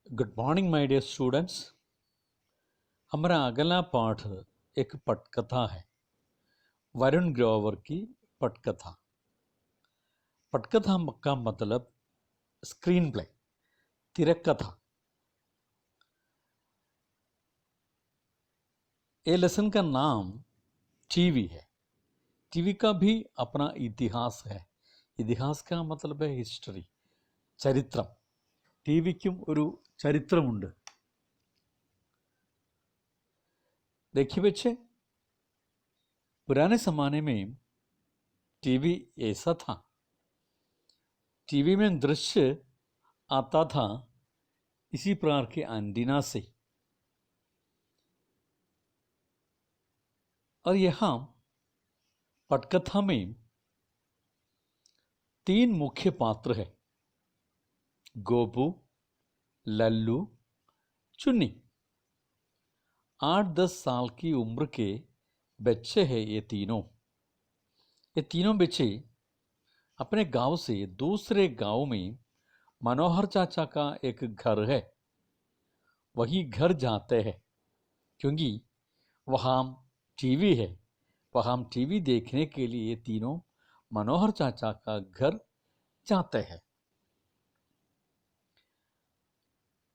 Good morning my dear students. हमारा अगला पाठ एक पटकथा है, वरुण ग्रोवर की पटकथा। पटकथा का मतलब स्क्रीन प्ले, तिरकथा। ये लेसन का नाम टीवी है। टीवी का भी अपना इतिहास है। इतिहास का मतलब है हिस्ट्री, चरित्रम। टीविക്കും ഒരു ചരിത്രമുണ്ട്। देखिए बच्चे, पुराने ज़माने में टीवी ऐसा था। टीवी में दृश्य आता था इसी प्रकार के एंटीना से। और यहाँ पटकथा में 3 मुख्य पात्र हैं, गोपू, लल्लू, चुन्नी। 8-10 साल की उम्र के बच्चे हैं ये तीनों। ये तीनों बच्चे अपने गांव से दूसरे गांव में मनोहर चाचा का एक घर है, वही घर जाते हैं, क्योंकि वहाँ टीवी है। वहाँ टीवी देखने के लिए ये तीनों मनोहर चाचा का घर जाते हैं।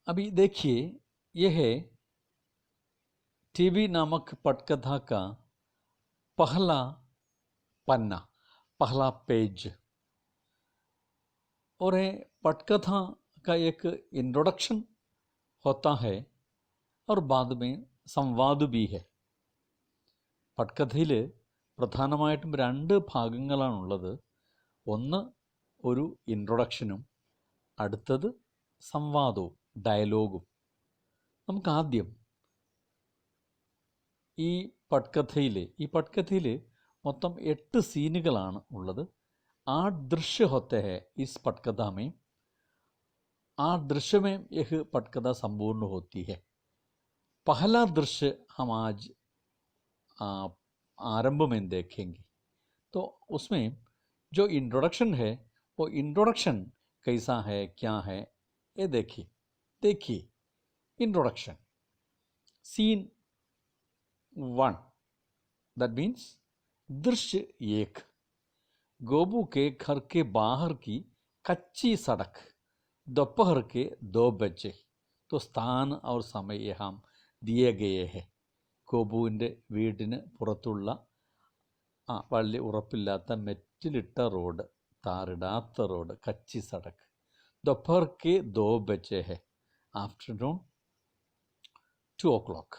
अभी देखिए, यह है टीवी नामक पटकथा का पहला पन्ना, पहला पेज। और ये पटकथा का एक इंट्रोडक्शन होता है और बाद में संवाद भी है। പട്കഥയിൽ പ്രധാനമായിട്ടും 2 ഭാഗങ്ങളാണുള്ളത്. ഒന്ന് ഒരു ഇൻട്രൊഡക്ഷനും അടുത്തത് സംവാദവും, ഡയലോഗും. നമുക്ക് ആദ്യം ഈ പട്കഥയിൽ മൊത്തം 8 सीनुകളാണ് ഉള്ളത്. 8 दृश्य होते हैं इस पटकथा में। 8 दृश्य में यह पटकथा संपूर्ण होती है। पहला दृश्य हम आज आरंभ में देखेंगे। तो उसमें जो इंट्रोडक्शन है, वो इंट्रोडक्शन कैसा है, क्या है, ये देखिए इंट्रोडक्शन। सीन 1, दैट मीन्स दृश्य 1। गोबू के घर के बाहर की कच्ची सड़क, दोपहर के 2 बजे। तो स्थान और समय यहाँ दिए गए हैं। ഗോപുവിൻ്റെ വീടിന് പുറത്തുള്ള വലിയ ഉറപ്പില്ലാത്ത മെറ്റിലിട്ട റോഡ്, താറിടാത്ത റോഡ്, കച്ചി സടക്ക്. दोपहर के 2 बजे है, आफ्टरनून 2 o'clock।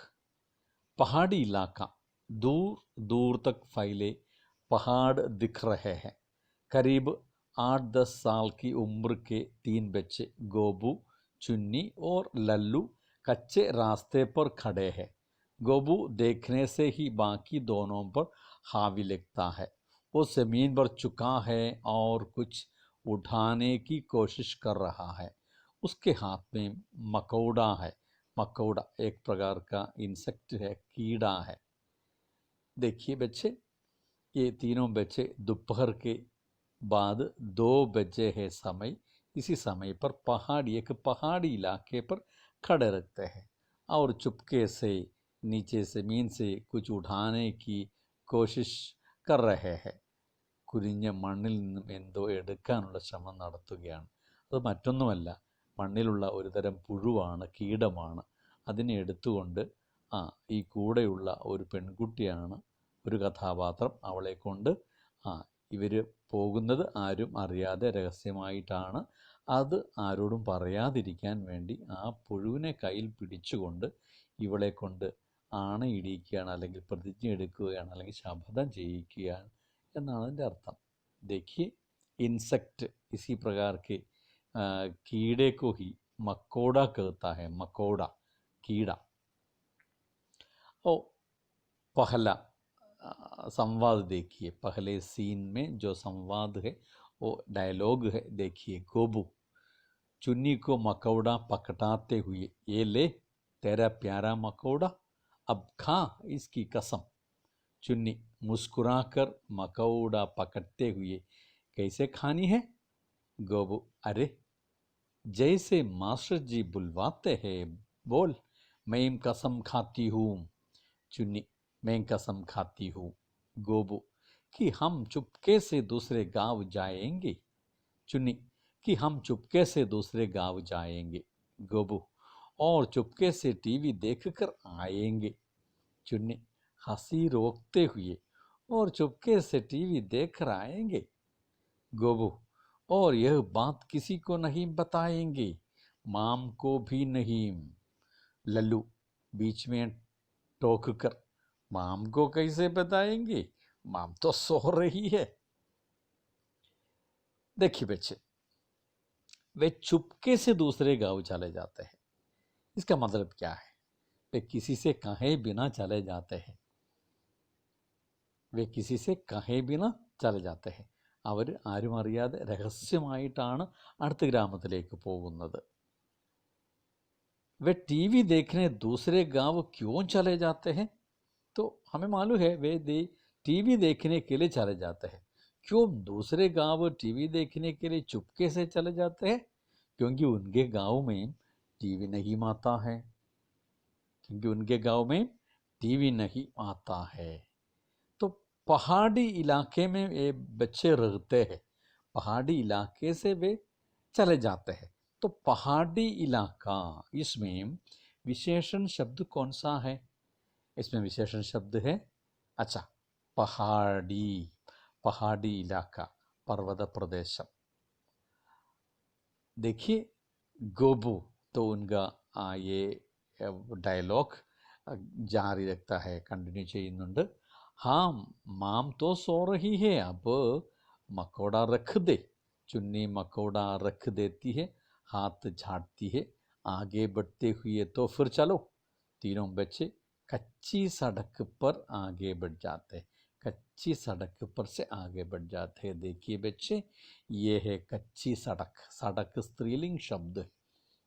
पहाड़ी इलाका, दूर दूर तक फैले पहाड़ दिख रहे हैं। करीब 8-10 साल की उम्र के 3 बच्चे गोबू, चुन्नी और लल्लू कच्चे रास्ते पर खड़े हैं। गोबू देखने से ही बाकी दोनों पर हावी लगता है। वो ज़मीन पर झुका है और कुछ उठाने की कोशिश कर रहा है। उसके हाथ में मकोड़ा है। मकोड़ा एक प्रकार का इंसेक्ट है, कीड़ा है। देखिए बच्चे, ये तीनों बच्चे दोपहर के बाद 2 बजे है समय। इसी समय पर एक पहाड़ी इलाके पर खड़े रहते हैं और चुपके से नीचे ज़मीन से कुछ उठाने की कोशिश कर रहे हैं. കുനിഞ്ഞ മണ്ണിൽ നിന്നും എന്തോ എടുക്കാനുള്ള ശ്രമം നടത്തുകയാണ്. അത് മറ്റൊന്നുമല്ല, മണ്ണിലുള്ള ഒരു തരം പുഴുവാണ്, കീടമാണ്. അതിനെ എടുത്തുകൊണ്ട് ഈ കൂടെയുള്ള ഒരു പെൺകുട്ടിയാണ് ഒരു കഥാപാത്രം. അവളെ കൊണ്ട് ഇവർ പോകുന്നത് ആരും അറിയാതെ രഹസ്യമായിട്ടാണ്. അത് ആരോടും പറയാതിരിക്കാൻ വേണ്ടി ആ പുഴുവിനെ കയ്യിൽ പിടിച്ചുകൊണ്ട് ഇവളെ കൊണ്ട് ആണയിടിക്കുകയാണ്, അല്ലെങ്കിൽ പ്രതിജ്ഞ എടുക്കുകയാണ്, അല്ലെങ്കിൽ ശപഥം ചെയ്യിക്കുകയാണ് എന്നാണ് അതിൻ്റെ അർത്ഥം. देखिए इंसेक्ट, इसी प्रकार के कीड़े को ही मकोड़ा कहता है, मकोड़ा, कीड़ा. और पहला संवाद देखिए, पहले सीन में जो संवाद है वो डायलॉग है. देखिए, गोबू चुन्नी को मकोड़ा पकड़ाते हुए, ये ले तेरा प्यारा मकोड़ा, अब खा इसकी कसम. चुन्नी मुस्कुराकर मकोड़ा पकड़ते हुए, कैसे खानी है? गोबू, अरे जैसे मास्टर जी बुलवाते हैं, बोल मैं कसम खाती हूँ। चुन्नी, मैं कसम खाती हूँ। गोबू, कि हम चुपके से दूसरे गांव जाएंगे। चुन्नी, कि हम चुपके से दूसरे गांव जाएंगे। गोबू, और चुपके से टीवी देखकर आएंगे। चुन्नी, हंसी रोकते हुए, और चुपके से टीवी देखकर आएंगे। गोबू, और यह बात किसी को नहीं बताएंगे, माम को भी नहीं। लल्लू, बीच में टोक कर, माम को कैसे बताएंगे, माम तो सो रही है। देखिए बच्चे, वे चुपके से दूसरे गांव चले जाते हैं। इसका मतलब क्या है? वे किसी से कहे बिना चले जाते हैं। वे किसी से कहे बिना चले जाते हैं. അവർ ആരും അറിയാതെ രഹസ്യമായിട്ടാണ് അടുത്ത ഗ്രാമത്തിലേക്ക് പോകുന്നത്. वे टीवी देखने दूसरे गांव क्यों चले जाते हैं? तो हमें मालूम है वे टीवी देखने के लिए चले जाते हैं. क्यों दूसरे गांव टीवी देखने के लिए चुपके से चले जाते हैं? क्योंकि उनके गांव में टीवी नहीं आता है. क्योंकि उनके गांव में टीवी नहीं आता है. तो पहाड़ी इलाके में ये बच्चे रहते हैं. पहाड़ी इलाके से वे चले जाते हैं. तो पहाड़ी इलाका, इसमें विशेषण शब्द कौन सा है? इसमें विशेषण शब्द है, अच्छा, पहाड़ी. पहाड़ी इलाका, पर्वत प्रदेश. देखिए गोबू तो उनका ये डायलॉग जारी रखता है, कंटिन्यू ചെയ്യുന്നുണ്ട്. हाँ, माम तो सो रही है, अब मकोड़ा रख दे. चुन्नी मकोड़ा रख देती है, हाथ झाड़ती है. आगे बढ़ते हुए तो फिर चलो. तीनों बच्चे कच्ची सड़क पर आगे बढ़ जाते हैं. कच्ची सड़क पर से आगे बढ़ जाते हैं. देखिए बच्चे, ये है कच्ची सड़क. सड़क स्त्रीलिंग शब्द है.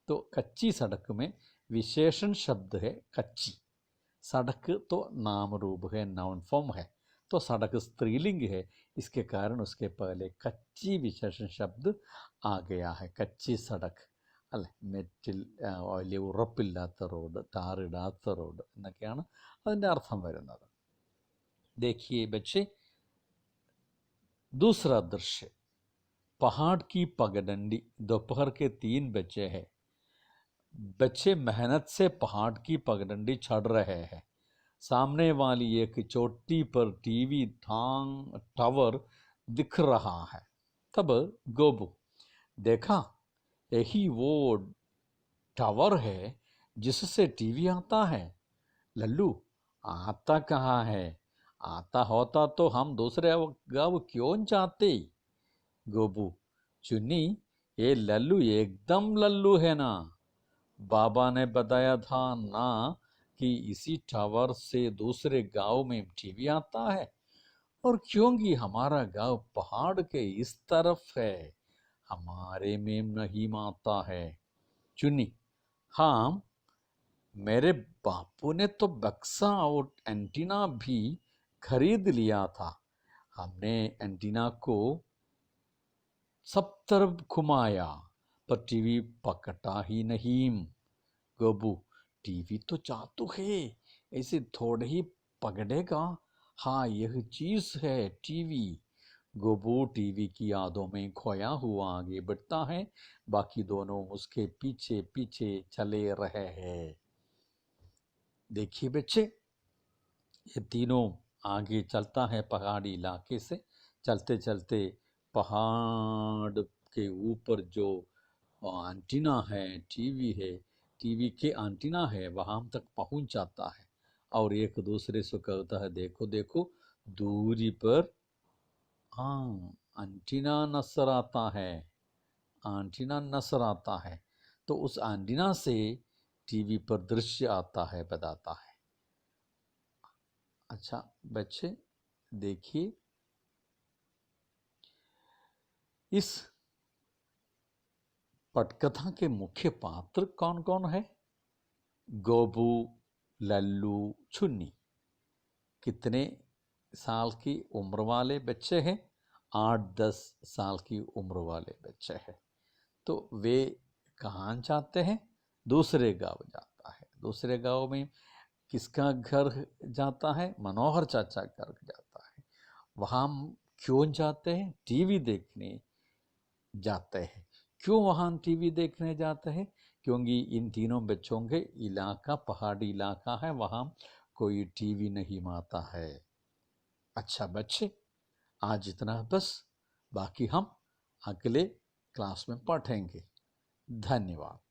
तो कच्ची सड़क में विशेषण शब्द है कच्ची. सड़क तो नाम रूप है, नाउन फॉर्म है. तो सड़क स्त्रीलिंग है, इसके कारण उसके पहले कच्ची विशेषण शब्द आ गया है. कच्ची सड़क അല്ലെ, മെറ്റിൽ വലിയ ഉറപ്പില്ലാത്ത റോഡ്, ടാറിടാത്ത റോഡ് എന്നൊക്കെയാണ് അതിൻ്റെ അർത്ഥം വരുന്നത്. देखिए बच्चे, दूसरा दृश्य, पहाड़ की पगडंडी. दोपहर के 3 बजे हैं. बच्चे मेहनत से पहाड़ की पगडंडी चढ़ रहे हैं. सामने वाली एक चोटी पर टीवी टावर दिख रहा है. तब गोबू, देखा, यही वो टावर है जिससे टीवी आता है. लल्लू, आता कहाँ है? आता होता तो हम दूसरे गाँव क्यों जाते? गोबू, चुन्नी, ये लल्लू एकदम लल्लू है ना. बाबा ने बताया था ना कि इसी टावर से दूसरे गांव में टीवी आता है. और क्योंकि हमारा गांव पहाड़ के इस तरफ है, हमारे में नहीं आता है. चुन्नी, हाँ, मेरे बापू ने तो बक्सा और एंटीना भी खरीद लिया था. हमने एंटीना को सब तरफ घुमाया, पर टीवी पकड़ा ही नहीं. गोबू, टीवी तो चातु है, ऐसे थोड़े ही पकड़ेगा. हाँ, यह चीज है टीवी. गोबू टीवी की यादों में खोया हुआ आगे बढ़ता है. बाकी दोनों उसके पीछे पीछे चले रहे हैं. देखिए बच्चे, ये तीनों आगे चलता है पहाड़ी इलाके से. चलते चलते पहाड़ के ऊपर जो एंटीना है, टीवी है, टीवी के एंटीना है, वहाँ तक पहुँच जाता है. और एक दूसरे से कहता है, देखो देखो, दूरी पर हाँ एंटीना नजर आता है. एंटीना नजर आता है. तो उस एंटीना से टीवी पर दृश्य आता है, बताता है. अच्छा बच्चे, देखिए, इस पटकथा के मुख्य पात्र कौन कौन है? गोबू, लल्लू, चुन्नी. कितने साल की उम्र वाले बच्चे हैं? 8-10 साल की उम्र वाले बच्चे हैं. तो वे कहाँ जाते हैं? दूसरे गांव जाता है। दूसरे गांव में किसका घर जाता है? मनोहर चाचा का घर जाता है। वहाँ क्यों जाते हैं? टीवी देखने जाते हैं। क्यों वहाँ टीवी देखने जाते हैं? क्योंकि इन तीनों बच्चों के इलाका पहाड़ी इलाका है, वहाँ कोई टीवी नहीं आता है। अच्छा बच्चे, आज इतना बस, बाकी हम अगले क्लास में पढ़ेंगे। धन्यवाद।